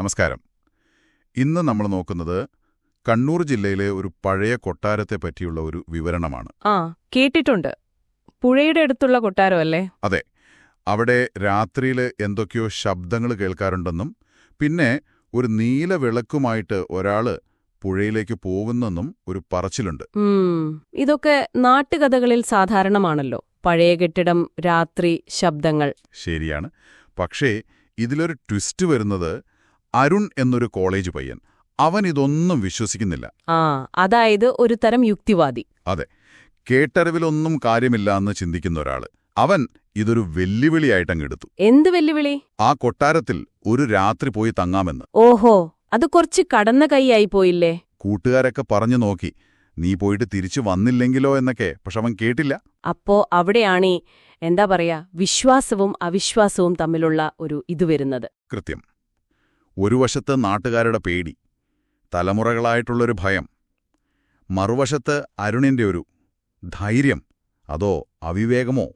നമസ്കാരം. ഇന്ന് നമ്മൾ നോക്കുന്നത് കണ്ണൂർ ജില്ലയിലെ ഒരു പഴയ കൊട്ടാരത്തെ പറ്റിയുള്ള ഒരു വിവരണമാണ്. കേട്ടിട്ടുണ്ട്. പുഴയുടെ അടുത്തുള്ള കൊട്ടാരമല്ലേ? അതെ. അവിടെ രാത്രിയിൽ എന്തൊക്കെയോ ശബ്ദങ്ങൾ കേൾക്കാറുണ്ടെന്നും പിന്നെ ഒരു നീല വിളക്കുമായിട്ട് ഒരാള് പുഴയിലേക്ക് പോകുന്നെന്നും ഒരു പറച്ചിലുണ്ട്. ഇതൊക്കെ നാട്ടുകഥകളിൽ സാധാരണമാണല്ലോ. പഴയ കെട്ടിടം, രാത്രി, ശബ്ദങ്ങൾ. ശരിയാണ്. പക്ഷേ ഇതിലൊരു ട്വിസ്റ്റ് വരുന്നത് അരുൺ എന്നൊരു കോളേജ് പയ്യൻ. അവൻ ഇതൊന്നും വിശ്വസിക്കുന്നില്ല. അതായത് ഒരു തരം യുക്തിവാദി. അതെ. കേട്ടറിവിലൊന്നും കാര്യമില്ല എന്ന് ചിന്തിക്കുന്ന ഒരാള്. അവൻ ഇതൊരു വെല്ലുവിളിയായിട്ടങ്ങെടുത്തു. എന്ത് വെല്ലുവിളി? ആ കൊട്ടാരത്തിൽ ഒരു രാത്രി പോയി തങ്ങാമെന്ന്. ഓഹോ, അത് കുറച്ച് കടന്ന കൈയായി പോയില്ലേ? കൂട്ടുകാരൊക്കെ പറഞ്ഞു നോക്കി, നീ പോയിട്ട് തിരിച്ചു വന്നില്ലെങ്കിലോ എന്നൊക്കെ. പക്ഷെ അവൻ കേട്ടില്ല. അപ്പോ അവിടെയാണീ എന്താ പറയാ, വിശ്വാസവും അവിശ്വാസവും തമ്മിലുള്ള ഒരു ഇത് വരുന്നത്. കൃത്യം. ഒരു വശത്ത് നാട്ടുകാരുടെ പേടി, തലമുറകളായിട്ടുള്ളൊരു ഭയം. മറുവശത്ത് അരുണിന്റെ ഒരു ധൈര്യം. അതോ അവിവേകമോ?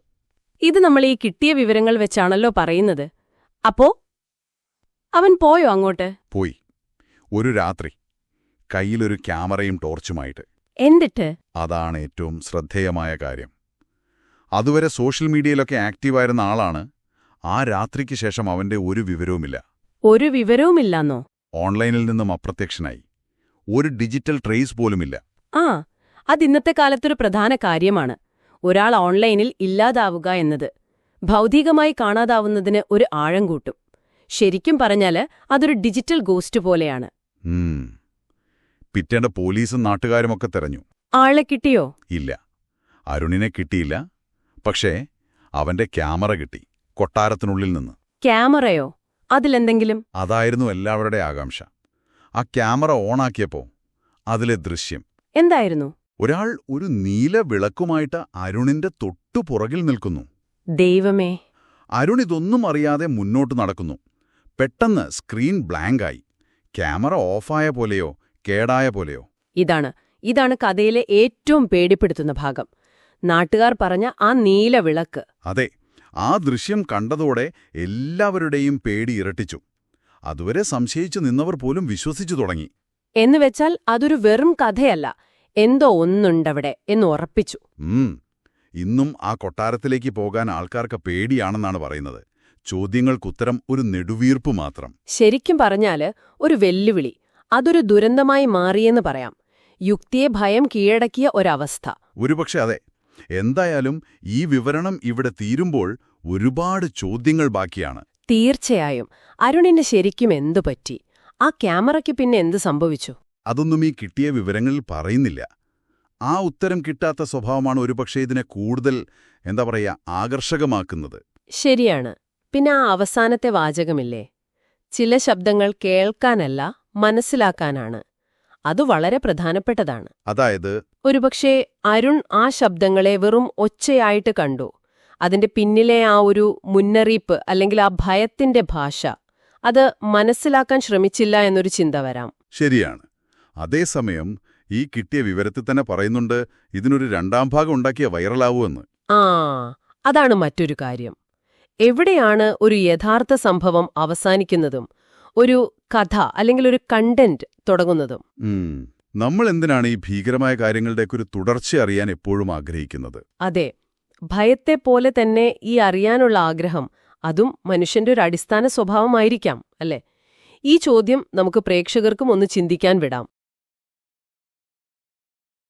ഇത് നമ്മൾ ഈ കിട്ടിയ വിവരങ്ങൾ വെച്ചാണല്ലോ പറയുന്നത്. അപ്പോ അവൻ പോയോ അങ്ങോട്ട്? പോയി. ഒരു രാത്രി, കയ്യിലൊരു ക്യാമറയും ടോർച്ചുമായിട്ട്. എന്നിട്ട്? അതാണ് ഏറ്റവും ശ്രദ്ധേയമായ കാര്യം. അതുവരെ സോഷ്യൽ മീഡിയയിലൊക്കെ ആക്റ്റീവായിരുന്ന ആളാണ്. ആ രാത്രിക്ക് ശേഷം അവന്റെ ഒരു വിവരവുമില്ല. ഒരു വിവരവുമില്ലാന്നോ? ഓൺലൈനിൽ നിന്നും അപ്രത്യക്ഷനായി. ഒരു ഡിജിറ്റൽ ട്രേസ് പോലുമില്ല. അതിന്നത്തെ കാലത്തൊരു പ്രധാന കാര്യമാണ്. ഒരാൾ ഓൺലൈനിൽ ഇല്ലാതാവുക എന്നത് ഭൗതികമായി കാണാതാവുന്നതിന് ഒരു ആഴം കൂട്ടും. ശരിക്കും പറഞ്ഞാല് അതൊരു ഡിജിറ്റൽ ഗോസ്റ്റ് പോലെയാണ്. പിറ്റേണ്ട പോലീസും നാട്ടുകാരുമൊക്കെ തെരഞ്ഞു. ആളെ കിട്ടിയോ? ഇല്ല. അരുണിനെ കിട്ടിയില്ല. പക്ഷേ അവന്റെ ക്യാമറ കിട്ടി, കൊട്ടാരത്തിനുള്ളിൽ നിന്ന്. ക്യാമറയോ? അതിലെന്തെങ്കിലും? അതായിരുന്നു എല്ലാവരുടെ ആകാംക്ഷ. ആ ക്യാമറ ഓണാക്കിയപ്പോ അതിലെ ദൃശ്യം എന്തായിരുന്നു? ഒരാൾ ഒരു നീല വിളക്കുമായിട്ട് അരുണിന്റെ തൊട്ടുപുറകിൽ നിൽക്കുന്നു. ദൈവമേ! അരുൺ ഇതൊന്നും അറിയാതെ മുന്നോട്ട് നടക്കുന്നു. പെട്ടെന്ന് സ്ക്രീൻ ബ്ലാങ്കായി. ക്യാമറ ഓഫായ പോലെയോ കേടായ പോലെയോ. ഇതാണ് കഥയിലെ ഏറ്റവും പേടിപ്പെടുത്തുന്ന ഭാഗം. നാട്ടുകാർ പറഞ്ഞ ആ നീല വിളക്ക്. അതെ. ആ ദൃശ്യം കണ്ടതോടെ എല്ലാവരുടെയും പേടി ഇരട്ടിച്ചു. അതുവരെ സംശയിച്ചു നിന്നവർ പോലും വിശ്വസിച്ചു തുടങ്ങി. എന്നുവെച്ചാൽ അതൊരു വെറും കഥയല്ല, എന്തോ ഒന്നുണ്ടവിടെ എന്ന് ഉറപ്പിച്ചു. ഇന്നും ആ കൊട്ടാരത്തിലേക്ക് പോകാൻ ആൾക്കാർക്ക് പേടിയാണെന്നാണ് പറയുന്നത്. ചോദ്യങ്ങൾക്കുത്തരം ഒരു നെടുവീർപ്പ് മാത്രം. ശരിക്കും പറഞ്ഞാല് ഒരു വെല്ലുവിളി. അതൊരു ദുരന്തമായി മാറിയെന്ന് പറയാം. യുക്തിയെ ഭയം കീഴടക്കിയ ഒരവസ്ഥ. ഒരുപക്ഷെ അതെ. എന്തായാലും ഈ വിവരണം ഇവിടെ തീരുമ്പോൾ ഒരുപാട് ചോദ്യങ്ങൾ ബാക്കിയാണ്. തീർച്ചയായും. അരുണിന് ശരിക്കും എന്തു പറ്റി? ആ ക്യാമറയ്ക്ക് പിന്നെ എന്ത് സംഭവിച്ചു? അതൊന്നും ഈ കിട്ടിയ വിവരങ്ങളിൽ പറയുന്നില്ല. ആ ഉത്തരം കിട്ടാത്ത സ്വഭാവമാണ് ഒരുപക്ഷെ ഇതിനെ കൂടുതൽ ആകർഷകമാക്കുന്നത്. ശരിയാണ്. പിന്നെ ആ അവസാനത്തെ വാചകമില്ലേ, ചില ശബ്ദങ്ങൾ കേൾക്കാനല്ല മനസ്സിലാക്കാനാണ്. അത് വളരെ പ്രധാനപ്പെട്ടതാണ്. അതായത് ഒരുപക്ഷെ അരുൺ ആ ശബ്ദങ്ങളെ വെറും ഒച്ചയായിട്ട് കണ്ടു. അതിന്റെ പിന്നിലെ ആ ഒരു മുന്നറിയിപ്പ് അല്ലെങ്കിൽ ആ ഭയത്തിന്റെ ഭാഷ, അത് മനസ്സിലാക്കാൻ ശ്രമിച്ചില്ല എന്നൊരു ചിന്ത വരാം. ശരിയാണ്. അതേസമയം ഈ കിട്ടിയ വിവരത്തിൽ തന്നെ പറയുന്നുണ്ട് ഇതിനൊരു രണ്ടാം ഭാഗം ഉണ്ടാക്കിയ വൈറലാവുമെന്ന്. അതാണ് മറ്റൊരു കാര്യം. എവിടെയാണ് ഒരു യഥാർത്ഥ സംഭവം അവസാനിക്കുന്നതും ഒരു കഥ അല്ലെങ്കിൽ ഒരു കണ്ടന്റ് തുടങ്ങുന്നതും? നമ്മൾ എന്തിനാണ് ഈ ഭീകരമായ കാര്യങ്ങളുടെയൊക്കെ ഒരു തുടർച്ച അറിയാൻ എപ്പോഴും ആഗ്രഹിക്കുന്നത്? അതെ, ഭയത്തെപ്പോലെ തന്നെ ഈ അറിയാനുള്ള ആഗ്രഹം, അതും മനുഷ്യന്റെ ഒരു അടിസ്ഥാന സ്വഭാവമായിരിക്കാം അല്ലേ? ഈ ചോദ്യം നമുക്ക് പ്രേക്ഷകർക്കും ഒന്ന് ചിന്തിക്കാൻ വിടാം.